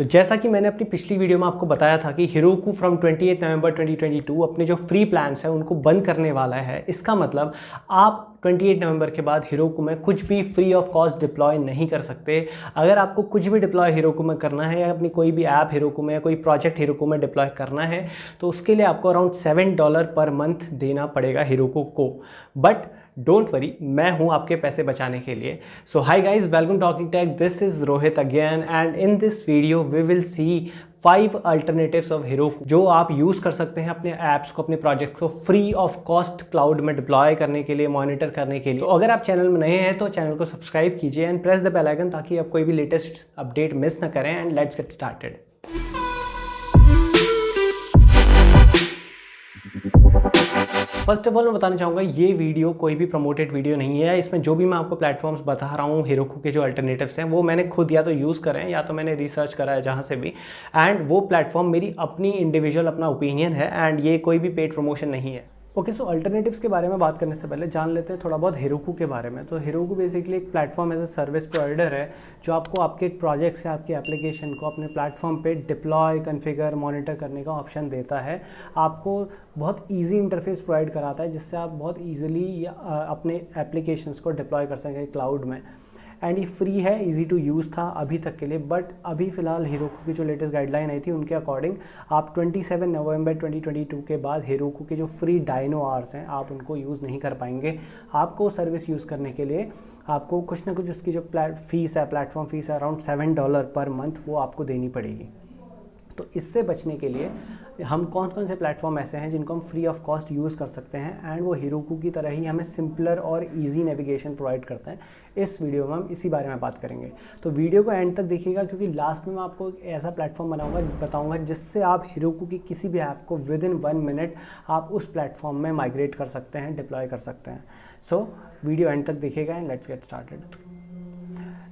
तो जैसा कि मैंने अपनी पिछली वीडियो में आपको बताया था कि Heroku फ्रॉम 28 नवंबर 2022 अपने जो फ्री प्लान्स हैं उनको बंद करने वाला है। इसका मतलब आप 28 नवंबर के बाद Heroku में कुछ भी फ्री ऑफ कॉस्ट डिप्लॉय नहीं कर सकते। अगर आपको कुछ भी डिप्लॉय Heroku में करना है या अपनी कोई भी ऐप Heroku में या कोई प्रोजेक्ट Heroku में डिप्लॉय करना है तो उसके लिए आपको अराउंड $7 पर मंथ देना पड़ेगा Heroku को। बट डोंट वरी, मैं हूं आपके पैसे बचाने के लिए। So hi guys, welcome talking tech, this is Rohit again and in this video we will see 5 alternatives of Heroku जो आप यूज़ कर सकते हैं अपने ऐप्स को, अपने प्रोजेक्ट को फ्री ऑफ कॉस्ट क्लाउड में डिप्लॉय करने के लिए, मॉनिटर करने के लिए। तो अगर आप चैनल में नए हैं तो चैनल को सब्सक्राइब कीजिए and press the bell icon ताकि आप कोई भी लेटेस्ट अपडेट मिस ना करें। And let's get started. First of all मैं बताना चाहूँगा ये वीडियो कोई भी प्रमोटेड वीडियो नहीं है। इसमें जो भी मैं आपको प्लेटफॉर्म्स बता रहा हूँ Heroku के जो अल्टरनेटिव्स हैं वो मैंने खुद या तो यूज़ करें या तो मैंने रिसर्च करा है जहाँ से भी, एंड वो प्लेटफॉर्म मेरी अपनी इंडिविजुअल अपना ओपिनियन है एंड ये कोई भी पेड प्रमोशन नहीं है। ओके, सो अल्टरनेटिव्स के बारे में बात करने से पहले जान लेते हैं थोड़ा बहुत Heroku के बारे में। तो Heroku बेसिकली एक platform as a service provider है जो आपको आपके प्रोजेक्ट्स या आपके एप्लीकेशन को अपने प्लेटफॉर्म पे डिप्लॉय, कॉन्फ़िगर, मॉनिटर करने का ऑप्शन देता है। आपको बहुत इजी इंटरफेस प्रोवाइड कराता है जिससे आप बहुत ईजिली अपने एप्लीकेशंस को डिप्लॉय कर सकें क्लाउड में। एंड ये फ्री है, इजी टू यूज़ था अभी तक के लिए। बट अभी फ़िलहाल Heroku की जो लेटेस्ट गाइडलाइन आई थी उनके अकॉर्डिंग आप 27 नवंबर 2022 के बाद Heroku के जो फ्री डायनो आवर्स हैं आप उनको यूज़ नहीं कर पाएंगे। आपको सर्विस यूज़ करने के लिए आपको कुछ ना कुछ उसकी जो फीस है, प्लेटफॉर्म फीस है अराउंड $7 पर मंथ, वो आपको देनी पड़ेगी। तो इससे बचने के लिए हम कौन कौन से प्लेटफॉर्म ऐसे हैं जिनको हम फ्री ऑफ कॉस्ट यूज़ कर सकते हैं एंड वो Heroku की तरह ही हमें सिंपलर और इजी नेविगेशन प्रोवाइड करते हैं, इस वीडियो में हम इसी बारे में बात करेंगे। तो वीडियो को एंड तक देखिएगा क्योंकि लास्ट में मैं आपको एक ऐसा प्लेटफॉर्म बताऊंगा जिससे आप Heroku की किसी भी ऐप को विद इन 1 मिनट आप उस प्लेटफॉर्म में माइग्रेट कर सकते हैं, डिप्लॉय कर सकते हैं। सो वीडियो एंड तक देखिएगा एंड लेट्स गेट स्टार्टेड।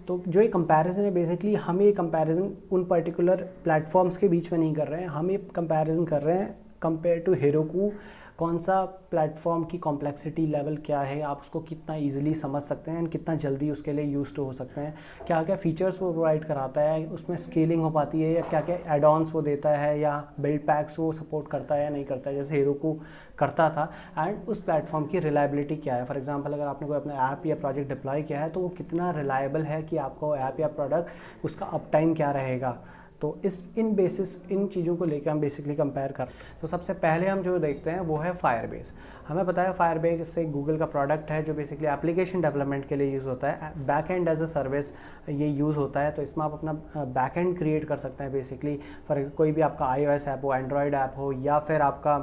तो जो ये कंपैरिजन है, बेसिकली हम ये कंपैरिजन उन पर्टिकुलर प्लेटफॉर्म्स के बीच में नहीं कर रहे हैं, हम ये कंपैरिजन कर रहे हैं कंपेयर टू Heroku। कौन सा प्लेटफॉर्म की कॉम्प्लेक्सिटी लेवल क्या है, आप उसको कितना इजीली समझ सकते हैं एंड कितना जल्दी उसके लिए यूज टू हो सकते हैं, क्या क्या फीचर्स वो प्रोवाइड कराता है, उसमें स्केलिंग हो पाती है या क्या क्या एड ऑन्स वो देता है या बिल्ड पैक्स वो सपोर्ट करता है या नहीं करता है जैसे Heroku करता था, एंड उस प्लेटफॉर्म की रिलायबिलिटी क्या है। फॉर एग्जांपल अगर आपने कोई अपना ऐप या प्रोजेक्ट डिप्लॉय किया है तो वो कितना रिलायबल है कि आपको ऐप या प्रोडक्ट उसका अप टाइम क्या रहेगा। तो इन चीज़ों को लेकर हम बेसिकली कंपेयर कर। तो सबसे पहले हम जो देखते हैं वो है Firebase। हमें पता है Firebase से गूगल का प्रोडक्ट है जो बेसिकली एप्लीकेशन डेवलपमेंट के लिए यूज़ होता है, back end as a service ये यूज़ होता है। तो इसमें आप अपना बैक एंड क्रिएट कर सकते हैं बेसिकली। फॉर कोई भी आपका iOS ऐप हो, एंड्रॉयड ऐप हो या फिर आपका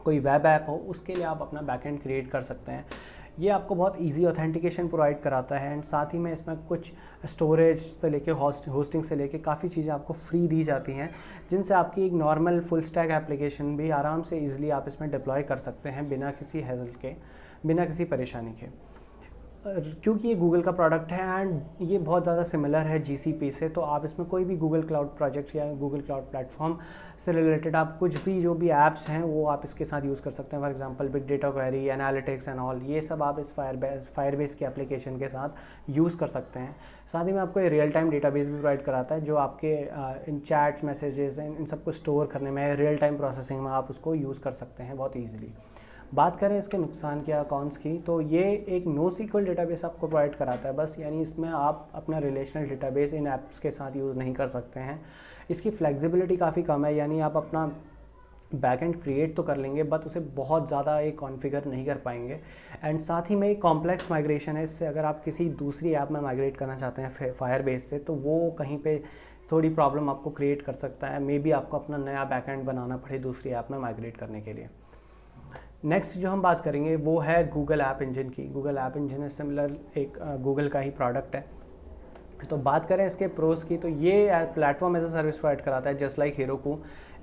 कोई वेब ऐप हो, उसके लिए आप अपना बैक एंड क्रिएट कर सकते हैं। ये आपको बहुत इजी ऑथेंटिकेशन प्रोवाइड कराता है एंड साथ ही में इसमें कुछ स्टोरेज से लेके होस्टिंग से लेके काफ़ी चीज़ें आपको फ्री दी जाती हैं जिनसे आपकी एक नॉर्मल फुल स्टैक एप्लीकेशन भी आराम से इजीली आप इसमें डिप्लॉय कर सकते हैं बिना किसी हैजल के, बिना किसी परेशानी के। क्योंकि ये गूगल का प्रोडक्ट है एंड ये बहुत ज़्यादा सिमिलर है GCP से, तो आप इसमें कोई भी गूगल क्लाउड प्रोजेक्ट या गूगल क्लाउड प्लेटफॉर्म से रिलेटेड आप कुछ भी जो भी ऐप्स हैं वो आप इसके साथ यूज़ कर सकते हैं। For example big data query, analytics and all, ये सब आप इस फायरबेस की एप्लीकेशन के साथ यूज़ कर सकते हैं। साथ ही में आपको ये रियल टाइम डेटाबेस भी प्रोवाइड कराता है जो आपके इन चैट्स, मैसेजेस, इन सबको स्टोर करने में, रियल टाइम प्रोसेसिंग में आप उसको यूज़ कर सकते हैं बहुत ईजिली। बात करें इसके नुकसान क्या, अकाउंट्स की, तो ये एक NoSQL डेटाबेस आपको प्रोवाइड कराता है बस, यानी इसमें आप अपना रिलेशनल डेटाबेस इन ऐप्स के साथ यूज़ नहीं कर सकते हैं। इसकी फ्लेक्सिबिलिटी काफ़ी कम है, यानी आप अपना बैकएंड क्रिएट तो कर लेंगे बट उसे बहुत ज़्यादा एक कॉन्फ़िगर नहीं कर पाएंगे। एंड साथ ही में एक कॉम्प्लेक्स माइग्रेशन है, इससे अगर आप किसी दूसरी ऐप में माइग्रेट करना चाहते हैं Firebase से तो वो कहीं पे थोड़ी प्रॉब्लम आपको क्रिएट कर सकता है। मे बी आपको अपना नया बैकएंड बनाना पड़े दूसरी ऐप में माइग्रेट करने के लिए। नेक्स्ट जो हम बात करेंगे वो है गूगल ऐप इंजन की। गूगल ऐप इंजन सिमिलर एक गूगल का ही प्रोडक्ट है। तो बात करें इसके प्रोस की, तो ये platform as a service provide कराता है जस्ट लाइक Heroku।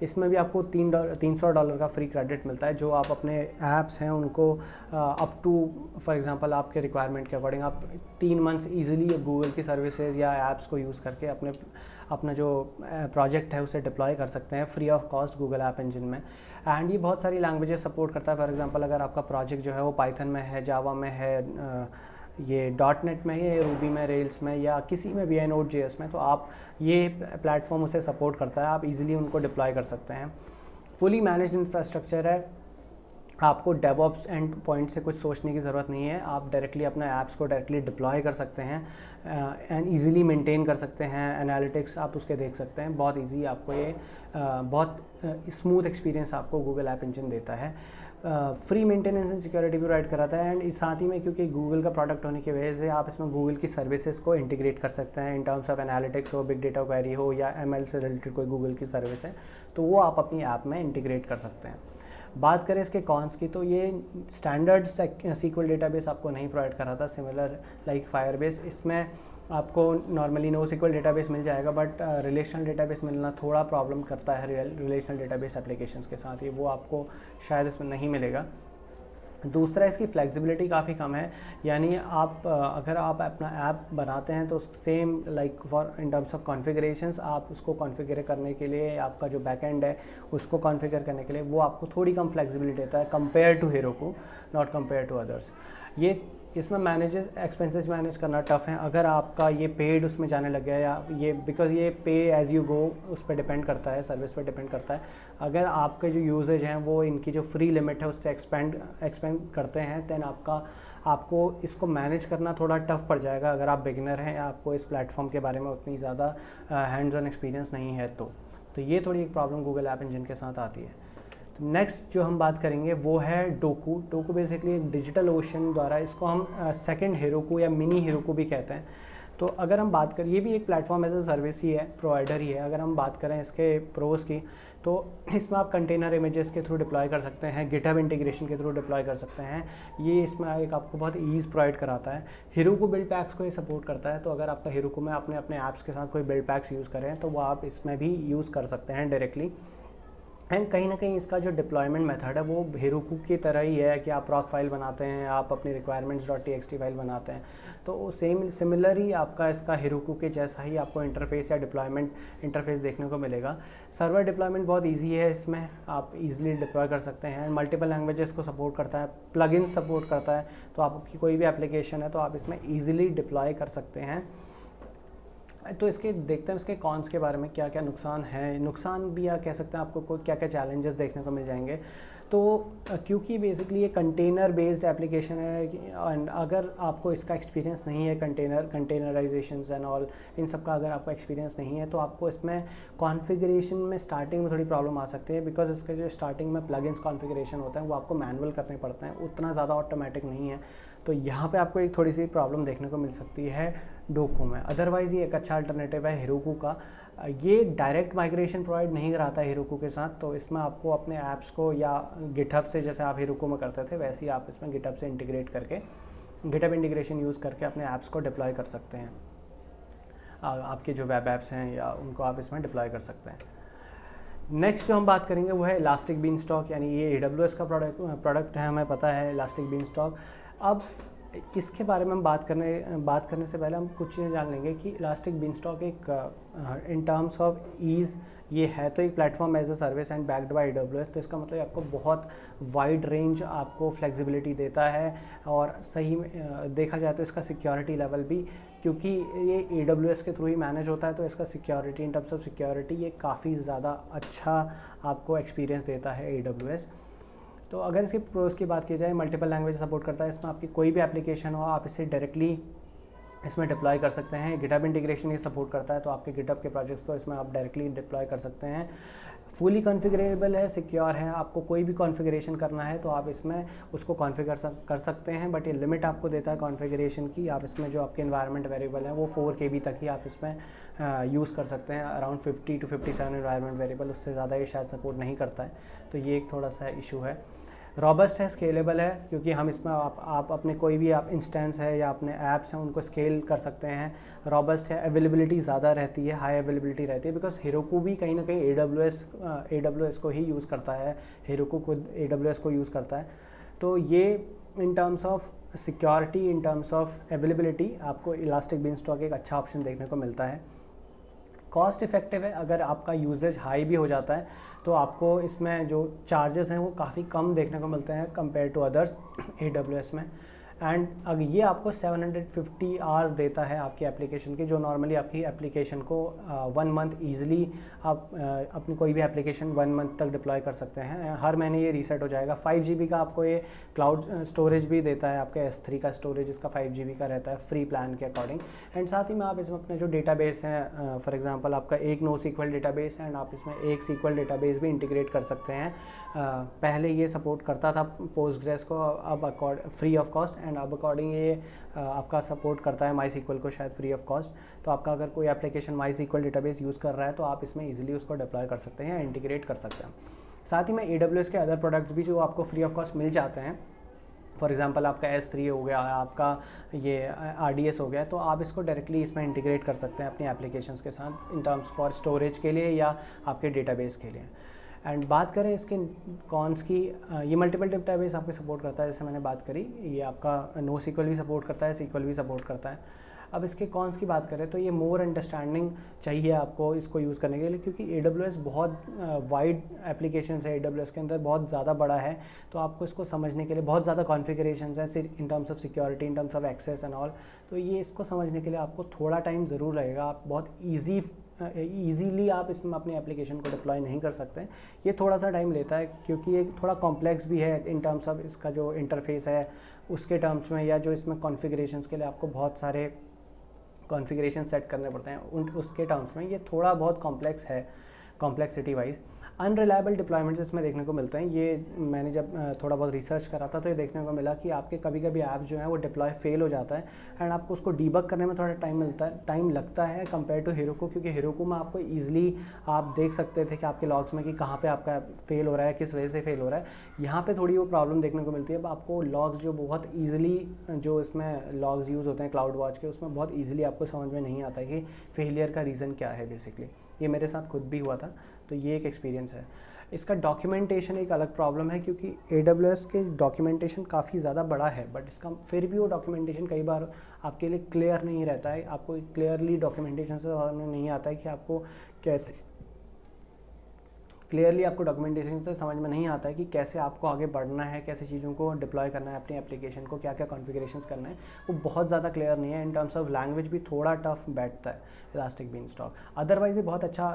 इसमें भी आपको $300 का फ्री क्रेडिट मिलता है जो आप अपने ऐप्स हैं उनको अप टू फॉर एग्जांपल आपके रिक्वायरमेंट के अकॉर्डिंग आप 3 मंथ्स ईजिली गूगल की सर्विसेज या ऐप्स को यूज़ करके अपना जो प्रोजेक्ट है उसे डिप्लॉय कर सकते हैं free of cost Google app engine में। एंड ये बहुत सारी लैंग्वेजेस सपोर्ट करता है। फॉर एग्जांपल अगर आपका प्रोजेक्ट जो है वो पाइथन में है, जावा में है ये .NET में है, रूबी में, रेल्स में या किसी में भी है, Node.js में, तो आप ये प्लेटफॉर्म उसे सपोर्ट करता है, आप इजीली उनको डिप्लॉय कर सकते हैं। फुली मैनेज्ड इंफ्रास्ट्रक्चर है, आपको डेवऑप्स एंड पॉइंट से कुछ सोचने की ज़रूरत नहीं है, आप डायरेक्टली अपने ऐप्स को डायरेक्टली डिप्लॉय कर सकते हैं एंड इजीली मेंटेन कर सकते हैं, एनालिटिक्स आप उसके देख सकते हैं, बहुत इजी आपको ये बहुत स्मूथ एक्सपीरियंस आपको गूगल ऐप इंजन देता है। फ्री मेंटेनेंस एंड सिक्योरिटी भी प्रोवाइड कराता है, एंड इस साथ ही में क्योंकि गूगल का प्रोडक्ट होने की वजह से आप इसमें गूगल की सर्विसेज को इंटीग्रेट कर सकते हैं इन टर्म्स ऑफ एनालिटिक्स हो, बिग डेटा क्वेरी हो या ML से रिलेटेड कोई गूगल की सर्विस है तो वो आप अपनी ऐप में इंटीग्रेट कर सकते हैं। बात करें इसके कॉन्स की, तो ये स्टैंडर्ड SQL डेटाबेस आपको नहीं प्रोवाइड कराता, सिमिलर लाइक फायरबेस। इसमें आपको नॉर्मली NoSQL डेटाबेस मिल जाएगा, बट रिलेशनल डेटाबेस मिलना थोड़ा प्रॉब्लम करता है रिलेशनल डेटाबेस एप्लीकेशंस के साथ, ये वो आपको शायद इसमें नहीं मिलेगा। दूसरा, इसकी फ्लेक्सिबिलिटी काफ़ी कम है, यानी आप अगर आप अपना ऐप बनाते हैं तो same like for in terms of configurations आप उसको कॉन्फ़िगर करने के लिए, आपका जो बैकएंड है उसको कॉन्फ़िगर करने के लिए वो आपको थोड़ी कम फ्लेक्सिबिलिटी देता है compare to Heroku, not compare to others. ये इसमें एक्सपेंसेस मैनेज करना टफ़ है अगर आपका ये पेड उसमें जाने लग गया, या ये बिकॉज़ ये पे एज़ यू गो उस पर डिपेंड करता है, सर्विस पर डिपेंड करता है। अगर आपके जो यूजेज हैं वो इनकी जो फ्री लिमिट है उससे एक्सपेंड करते हैं, देन आपको इसको मैनेज करना थोड़ा टफ़ पड़ जाएगा अगर आप बिगिनर हैं या आपको इस प्लेटफॉर्म के बारे में उतनी ज़्यादा हैंड्स ऑन एक्सपीरियंस नहीं है तो ये थोड़ी एक प्रॉब्लम गूगल ऐप इंजन के साथ आती है। नेक्स्ट जो हम बात करेंगे वो है डोकू बेसिकली एक डिजिटल ओशन द्वारा, इसको हम सेकंड हेरोकू या मिनी हेरोकू भी कहते हैं। तो अगर हम बात करें, ये भी एक प्लेटफॉर्म एज ए सर्विस ही है, प्रोवाइडर ही है। अगर हम बात करें इसके प्रोज की, तो इसमें आप कंटेनर इमेजेस के थ्रू डिप्लॉय कर सकते हैं, गिटहब इंटीग्रेशन के थ्रू डिप्लॉय कर सकते हैं, ये इसमें एक आपको बहुत ईज़ प्रोवाइड कराता है। हेरोकू बिल्ड पैक्स को ये सपोर्ट करता है, तो अगर आपका हेरोकू में अपने ऐप्स के साथ कोई बिल्ड पैक्स यूज़ करें तो वो आप इसमें भी यूज़ कर सकते हैं डायरेक्टली। एंड कहीं ना कहीं इसका जो डिप्लॉयमेंट मेथड है वो हेरोकू की तरह ही है कि आप प्रॉक फाइल बनाते हैं, आप अपनी requirements.txt फाइल बनाते हैं, तो सिमिलर ही आपका इसका हेरोकू के जैसा ही आपको इंटरफेस या डिप्लॉयमेंट इंटरफेस देखने को मिलेगा। सर्वर डिप्लॉयमेंट बहुत इजी है, इसमें आप इजीली डिप्लॉय कर सकते हैं। मल्टीपल लैंग्वेजेस को सपोर्ट करता है, प्लगइन्स सपोर्ट करता है, तो आपकी कोई भी एप्लीकेशन है तो आप इसमें ईजिली डिप्लॉय कर सकते हैं। तो इसके देखते हैं इसके कॉन्स के बारे में, क्या क्या नुकसान है, नुकसान भी या कह सकते हैं आपको क्या क्या चैलेंजेस देखने को मिल जाएंगे। तो क्योंकि बेसिकली ये कंटेनर बेस्ड एप्लीकेशन है एंड अगर आपको इसका एक्सपीरियंस नहीं है कंटेनराइजेशंस एंड ऑल इन सब का अगर आपको एक्सपीरियंस नहीं है तो आपको इसमें कॉन्फ़िगरेशन में स्टार्टिंग में थोड़ी प्रॉब्लम आ सकती है, बिकॉज इसके जो स्टार्टिंग में प्लगइन्स कॉन्फ़िगरेशन होता है वो आपको मैनुअल करने पड़ते हैं, उतना ज़्यादा ऑटोमेटिक नहीं है। तो यहाँ पे आपको एक थोड़ी सी प्रॉब्लम देखने को मिल सकती है डोकू में। अदरवाइज़ ये एक अच्छा अल्टरनेटिव है हेरोकू का। ये डायरेक्ट माइग्रेशन प्रोवाइड नहीं कराता है हेरोकू के साथ, तो इसमें आपको अपने ऐप्स को या गिटहब से, जैसे आप हेरोकू में करते थे वैसे ही आप इसमें गिटहब से इंटीग्रेट करके, गिटहब इंटीग्रेशन यूज़ करके अपने ऐप्स को डिप्लॉय कर सकते हैं। आपके जो वेब ऐप्स हैं या उनको आप इसमें डिप्लॉय कर सकते हैं। नेक्स्ट जो हम बात करेंगे वो है इलास्टिक बीनस्टॉक, यानी ये AWS का प्रोडक्ट है, हमें पता है इलास्टिक बीनस्टॉक। अब इसके बारे में हम बात करने से पहले हम कुछ चीज़ें जान लेंगे कि इलास्टिक बीनस्टॉक एक इन टर्म्स ऑफ ईज़ ये है तो एक platform as a service and backed by AWS, तो इसका मतलब आपको बहुत वाइड रेंज आपको फ्लेक्सिबिलिटी देता है। और सही में देखा जाए तो इसका सिक्योरिटी लेवल भी, क्योंकि ये AWS के थ्रू ही मैनेज होता है, तो इसका security in terms of security ये काफ़ी ज़्यादा अच्छा आपको एक्सपीरियंस देता है AWS। तो अगर इसके प्रोज की बात की जाए, मल्टीपल लैंग्वेज सपोर्ट करता है, इसमें आपकी कोई भी एप्लीकेशन हो आप इसे डायरेक्टली इसमें डिप्लॉय कर सकते हैं। गिटहब इंटीग्रेशन ये सपोर्ट करता है, तो आपके गिटहब के प्रोजेक्ट्स को इसमें आप डायरेक्टली डिप्लॉय कर सकते हैं। फुली कॉन्फ़िगरेबल है, सिक्योर है, आपको कोई भी कॉन्फ़िगरेशन करना है तो आप इसमें उसको कॉन्फ़िगर कर सकते हैं, बट ये लिमिट आपको देता है कॉन्फ़िगरेशन की। आप इसमें जो आपके एनवायरनमेंट वेरिएबल हैं वो 4 KB तक ही आप इसमें यूज़ कर सकते हैं। अराउंड 50 to 57 एनवायरनमेंट वेरिएबल, उससे ज़्यादा ये शायद सपोर्ट नहीं करता है, तो ये एक थोड़ा सा इशू है। रॉबस्ट है, स्केलेबल है, क्योंकि हम इसमें आप अपने कोई भी आप इंस्टेंस है या अपने ऐप्स हैं उनको स्केल कर सकते हैं। रॉबस्ट है, अवेलेबिलिटी ज़्यादा रहती है, हाई अवेलेबिलिटी रहती है, बिकॉज हेरोकू भी कहीं ना कहीं AWS को ही यूज़ करता है, हेरोकू को AWS को यूज़ करता है। तो ये इन terms of security, in terms of availability आपको इलास्टिक बीनस्टॉक एक अच्छा ऑप्शन देखने को मिलता है। कॉस्ट इफेक्टिव है, अगर आपका यूजेज हाई भी हो जाता है तो आपको इसमें जो चार्जेस हैं वो काफ़ी कम देखने को मिलते हैं कंपेयर टू अदर्स AWS में। एंड अगर ये आपको 750 आवर्स देता है आपकी एप्लीकेशन के, जो नॉर्मली आपकी एप्लीकेशन को 1 मंथ ईजिली आप अपनी कोई भी एप्लीकेशन 1 मंथ तक डिप्लॉय कर सकते हैं। हर महीने ये रीसेट हो जाएगा। 5 GB का आपको ये क्लाउड स्टोरेज भी देता है, आपके S3 का स्टोरेज इसका 5 GB का रहता है फ्री प्लान के अकॉर्डिंग। एंड साथ ही में आप इसमें अपने जो डेटाबेस हैं, फॉर एग्जांपल आपका एक NoSQL डेटाबेस एंड आप इसमें एक SQL डेटाबेस भी इंटीग्रेट कर सकते हैं। पहले ये सपोर्ट करता था पोस्टग्रेस को, अब फ्री ऑफ कॉस्ट, एंड अब अकॉर्डिंग ये आपका सपोर्ट करता है MySQL को शायद फ्री ऑफ कॉस्ट। तो आपका अगर कोई एप्लीकेशन MySQL डेटाबेस यूज़ कर रहा है तो आप इसमें ईजिली उसको डिप्लॉय कर सकते हैं या इंटीग्रेट कर सकते हैं। साथ ही में AWS के अदर प्रोडक्ट्स भी जो आपको फ्री ऑफ कॉस्ट मिल जाते हैं, फॉर एग्जांपल आपका S3 हो गया, आपका ये RDS हो गया, तो आप इसको डायरेक्टली इसमें इंटीग्रेट कर सकते हैं अपनी एप्लीकेशंस के साथ इन टर्म्स फॉर स्टोरेज के लिए या आपके डेटाबेस के लिए। एंड बात करें इसके कॉन्स की, ये मल्टीपल डेटाबेस आपके सपोर्ट करता है, जैसे मैंने बात करी, ये आपका NoSQL भी सपोर्ट करता है, SQL भी सपोर्ट करता है। अब इसके कॉन्स की बात करें तो ये मोर अंडरस्टैंडिंग चाहिए आपको इसको यूज़ करने के लिए, क्योंकि AWS बहुत वाइड एप्लीकेशन है, AWS के अंदर बहुत ज़्यादा बड़ा है, तो आपको इसको समझने के लिए बहुत ज़्यादा कॉन्फ़िगरेशंस हैं in terms of security, in terms of access and all. तो ये इसको समझने के लिए आपको थोड़ा टाइम ज़रूर लगेगा। आप बहुत ईजीली आप इसमें अपनी एप्लीकेशन को डिप्लॉय नहीं कर सकते। ये थोड़ा सा टाइम लेता है क्योंकि ये थोड़ा कॉम्प्लेक्स भी है इन टर्म्स ऑफ इसका जो इंटरफेस है उसके टर्म्स में, या जो इसमें कॉन्फ़िगरेशंस के लिए आपको बहुत सारे कॉन्फ़िगरेशन सेट करने पड़ते हैं उसके टर्म्स में ये थोड़ा बहुत कॉम्प्लेक्स है कॉम्प्लेक्सिटी वाइज। अनरिलायबल डिप्लॉयमेंट्स इसमें देखने को मिलते हैं। ये मैंने जब थोड़ा बहुत रिसर्च करा था तो ये देखने को मिला कि आपके कभी कभी ऐप जो है वो डिप्लॉय फेल हो जाता है एंड आपको उसको डीबग करने में थोड़ा टाइम लगता है कंपेयर टू हेरोकू, क्योंकि हेरोकू में आपको ईजिली आप देख सकते थे कि आपके लॉग्स में कि कहाँ पे आपका फेल हो रहा है, किस वजह से फेल हो रहा है। यहाँ पे थोड़ी वो प्रॉब्लम देखने को मिलती है। अब आपको लॉग्स जो बहुत ईजिली, जो इसमें लॉग्स यूज़ होते हैं क्लाउड वॉच के, उसमें बहुत ईजिली आपको समझ में नहीं आता कि फेलियर का रीज़न क्या है बेसिकली। ये मेरे साथ खुद भी हुआ था, तो ये एक एक्सपीरियंस है। इसका डॉक्यूमेंटेशन एक अलग प्रॉब्लम है, क्योंकि AWS के डॉक्यूमेंटेशन काफ़ी ज़्यादा बड़ा है, बट इसका फिर भी वो डॉक्यूमेंटेशन कई बार आपके लिए क्लियर नहीं रहता है। आपको क्लियरली डॉक्यूमेंटेशन से समझ में नहीं आता है कि आपको कैसे क्लियरली आपको डॉक्यूमेंटेशन से समझ में नहीं आता है कि कैसे आपको आगे बढ़ना है, कैसे चीज़ों को डिप्लॉय करना है अपनी एप्लीकेशन को, क्या क्या कॉन्फ़िगरेशंस करना है, वो बहुत ज़्यादा क्लियर नहीं है। इन टर्म्स ऑफ लैंग्वेज भी थोड़ा टफ बैठता है इलास्टिक बीनस्टॉक। अदरवाइज ये बहुत अच्छा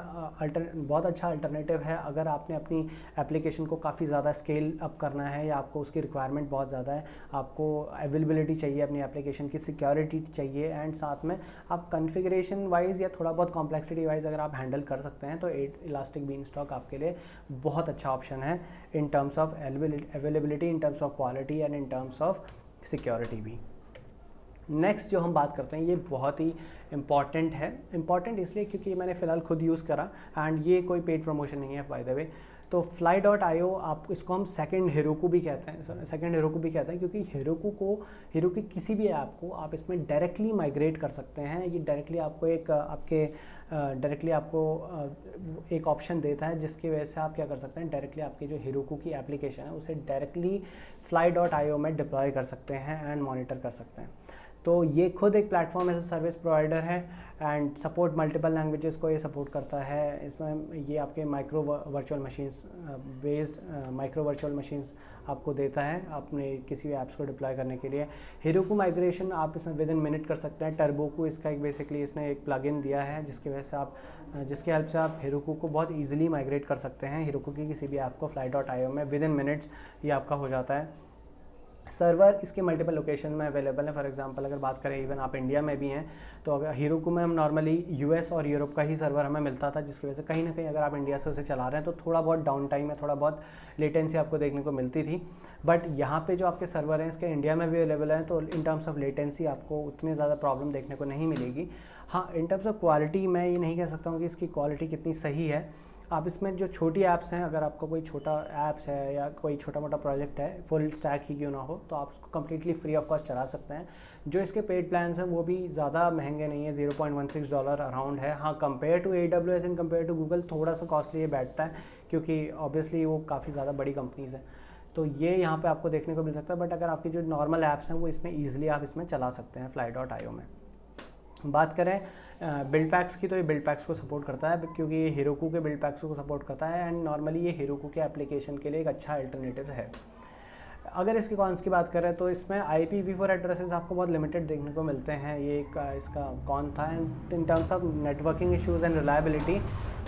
अल्टरनेटिव है अगर आपने अपनी एप्लीकेशन को काफ़ी ज़्यादा स्केल अप करना है या आपको उसकी रिक्वायरमेंट बहुत ज़्यादा है, आपको अवेलेबिलिटी चाहिए अपनी एप्लीकेशन की, सिक्योरिटी चाहिए, एंड साथ में आप कॉन्फ़िगरेशन वाइज या थोड़ा बहुत कॉम्प्लेक्सिटी वाइज अगर आप हैंडल कर सकते हैं तो इलास्टिक बीनस्टॉक आपके लिए बहुत अच्छा ऑप्शन है इन terms of availability, in terms of quality and in terms of security भी। नेक्स्ट जो हम बात करते हैं ये बहुत ही इम्पॉर्टेंट है। इम्पॉर्टेंट इसलिए क्योंकि मैंने फ़िलहाल खुद यूज़ करा एंड ये कोई पेड प्रमोशन नहीं है बाय द वे। तो fly.io आप इसको हम सेकंड हेरोकू भी कहते हैं, क्योंकि हेरोकू किसी भी ऐप को आप इसमें डायरेक्टली माइग्रेट कर सकते हैं। ये डायरेक्टली आपको एक ऑप्शन देता है जिसकी वजह से आप क्या कर सकते हैं, डायरेक्टली आपकी जो हेरोकू की एप्लीकेशन है उसे डायरेक्टली fly.io में डिप्लॉय कर सकते हैं एंड मॉनिटर कर सकते हैं। तो ये खुद एक platform as a service provider है एंड सपोर्ट मल्टीपल लैंग्वेजेस को ये सपोर्ट करता है। इसमें ये आपके माइक्रो वर्चुअल मशीन्स आपको देता है अपने किसी भी ऐप्स को डिप्लॉय करने के लिए। हेरोकू माइग्रेशन आप इसमें विद इन मिनट कर सकते हैं। टर्बोकू इसका एक बेसिकली इसने एक प्लगइन दिया है जिसकी वजह से जिसकी हेल्प से आप हेरोकू को बहुत ईजिली माइग्रेट कर सकते हैं। हेरोकू की किसी भी ऐप को fly.io में विद इन मिनट्स ये आपका हो जाता है। सर्वर इसके मल्टीपल लोकेशन में अवेलेबल है। फॉर एग्जांपल अगर बात करें इवन आप इंडिया में भी हैं तो अगर हेरोकू में हम नॉर्मली US और यूरोप का ही सर्वर हमें मिलता था, जिसकी वजह से कहीं ना कहीं अगर आप इंडिया से उसे चला रहे हैं तो थोड़ा बहुत डाउन टाइम है, थोड़ा बहुत लेटेंसी आपको देखने को मिलती थी। बट यहाँ पे जो आपके सर्वर हैं इसके इंडिया में भी अवेलेबल हैं, तो इन टर्म्स ऑफ लेटेंसी आपको उतनी ज़्यादा प्रॉब्लम देखने को नहीं मिलेगी। हाँ, इन टर्म्स ऑफ क्वालिटी मैं ये नहीं कह सकता हूँ कि इसकी क्वालिटी कितनी सही है। आप इसमें जो छोटी ऐप्स हैं, अगर आपका कोई छोटा ऐप्स है या कोई छोटा मोटा प्रोजेक्ट है, फुल स्टैक ही क्यों ना हो, तो आप उसको कम्प्लीटली फ्री ऑफ कॉस्ट चला सकते हैं। जो इसके पेड प्लान्स हैं वो भी ज़्यादा महंगे नहीं है, $0.16 अराउंड है। हाँ, compare to AWS and compare to Google थोड़ा सा कॉस्टली ये बैठता है, क्योंकि ऑब्वियसली वो काफ़ी ज़्यादा बड़ी कंपनीज़ हैं, तो ये यहाँ पे आपको देखने को मिल सकता है। बट अगर आपकी जो नॉर्मल ऐप्स हैं वो इसमें ईजिली आप इसमें चला सकते हैं fly.io में। बात करें बिल्ड पैक्स की, तो ये बिल्ड पैक्स को सपोर्ट करता है क्योंकि ये हेरोकू के बिल्ड पैक्स को सपोर्ट करता है एंड नॉर्मली ये हेरोकू के एप्लीकेशन के लिए एक अच्छा अल्टरनेटिव है। अगर इसके कॉन्स की बात करें तो इसमें IPv4 एड्रेसेस आपको बहुत लिमिटेड देखने को मिलते हैं, ये एक इसका कॉन था। And in terms of networking issues and reliability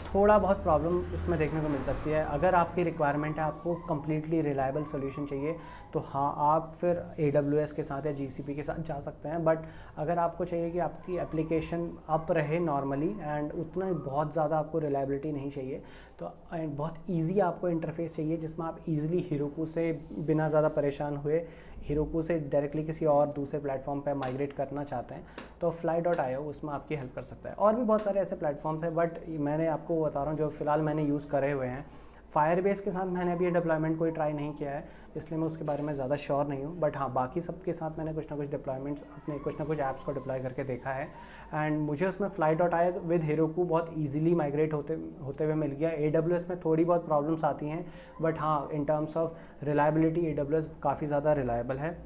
थोड़ा बहुत प्रॉब्लम इसमें देखने को मिल सकती है। अगर आपकी रिक्वायरमेंट है, आपको कम्प्लीटली रिलायबल सोल्यूशन चाहिए, तो हाँ आप फिर AWS के साथ या GCP के साथ जा सकते हैं। बट अगर आपको चाहिए कि आपकी एप्लीकेशन अप रहे नॉर्मली एंड उतना बहुत ज़्यादा आपको रिलायबिलिटी नहीं चाहिए, तो एंड बहुत ईजी आपको इंटरफेस चाहिए जिसमें आप ईजिली हेरोकू से बिना ज़्यादा परेशान हुए हेरोकू से डायरेक्टली किसी और दूसरे प्लेटफॉर्म पे माइग्रेट करना चाहते हैं, तो fly.io उसमें आपकी हेल्प कर सकता है। और भी बहुत सारे ऐसे प्लेटफॉर्म्स हैं, बट मैंने आपको बता रहा हूँ जो फ़िलहाल मैंने यूज़ करे हुए हैं। फायरबेस के साथ मैंने अभी डिप्लॉयमेंट कोई ट्राई नहीं किया है, इसलिए मैं उसके बारे में ज़्यादा श्योर नहीं हूँ। बट हाँ, बाकी सब के साथ मैंने कुछ ना कुछ डिप्लॉयमेंट्स अपने कुछ ना कुछ ऐप्स को डिप्लॉय करके देखा है। एंड मुझे उसमें fly.io विद हेरोकू बहुत ईजिली माइग्रेट होते हुए मिल गया। AWS में थोड़ी बहुत प्रॉब्लम्स आती हैं, बट हाँ इन टर्म्स ऑफ रिलायबिलिटी AWS काफ़ी ज़्यादा रिलायबल है।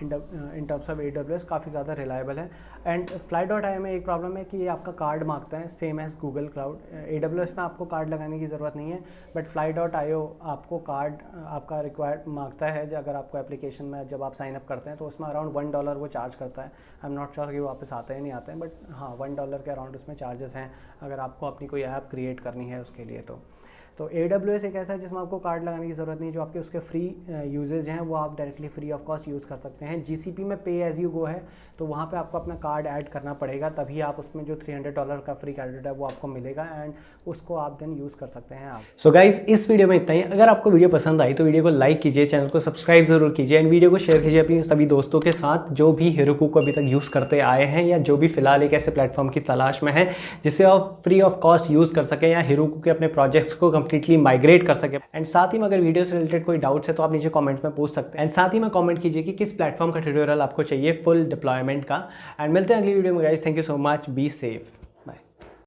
इन टर्म्स ऑफ AWS काफ़ी ज़्यादा रिलायबल है। एंड fly.io में एक प्रॉब्लम है कि ये आपका कार्ड मांगता है, same as Google cloud. AWS में आपको कार्ड लगाने की ज़रूरत नहीं है, बट fly.io आपको कार्ड आपका रिक्वायर्ड मांगता है। अगर आपको एप्लीकेशन में जब आप साइन अप करते हैं तो उसमें अराउंड $1 वो चार्ज करता है। आई एम नॉट श्योर कि वापस आते हैं नहीं आते हैं, बट हाँ $1 के अराउंड उसमें चार्जेस हैं अगर आपको अपनी कोई ऐप क्रिएट करनी है उसके लिए। तो AWS एक ऐसा है जिसमें आपको कार्ड लगाने की ज़रूरत नहीं, जो आपके उसके फ्री यूजेज हैं वो आप directly free of cost use कर सकते हैं। GCP में पे एज़ यू गो है, तो वहाँ पे आपको अपना कार्ड ऐड करना पड़ेगा, तभी आप उसमें जो $300 का फ्री क्रेडिट है वो आपको मिलेगा एंड उसको आप देन यूज़ कर सकते हैं आप। सो गाइज, इस वीडियो में इतना ही। अगर आपको वीडियो पसंद आई तो वीडियो को लाइक कीजिए, चैनल को सब्सक्राइब जरूर कीजिए एंड वीडियो को शेयर कीजिए अपने सभी दोस्तों के साथ जो भी हेरोकू को अभी तक यूज़ करते आए हैं या जो भी फिलहाल एक ऐसे प्लेटफॉर्म की तलाश में है जिससे आप फ्री ऑफ कॉस्ट यूज़ कर सकें या हेरोकू के अपने प्रोजेक्ट्स को कंप्लीटली माइग्रेट कर सके। एंड साथ ही में अगर वीडियो से रिलेटेड कोई डाउट्स है तो आप नीचे कमेंट्स में पूछ सकते हैं। एंड साथ ही में कमेंट कीजिए कि किस प्लेटफॉर्म का ट्यूटोरियल आपको चाहिए फुल डिप्लॉयमेंट का। एंड मिलते हैं अगली वीडियो में guys. Thank you so much, be safe.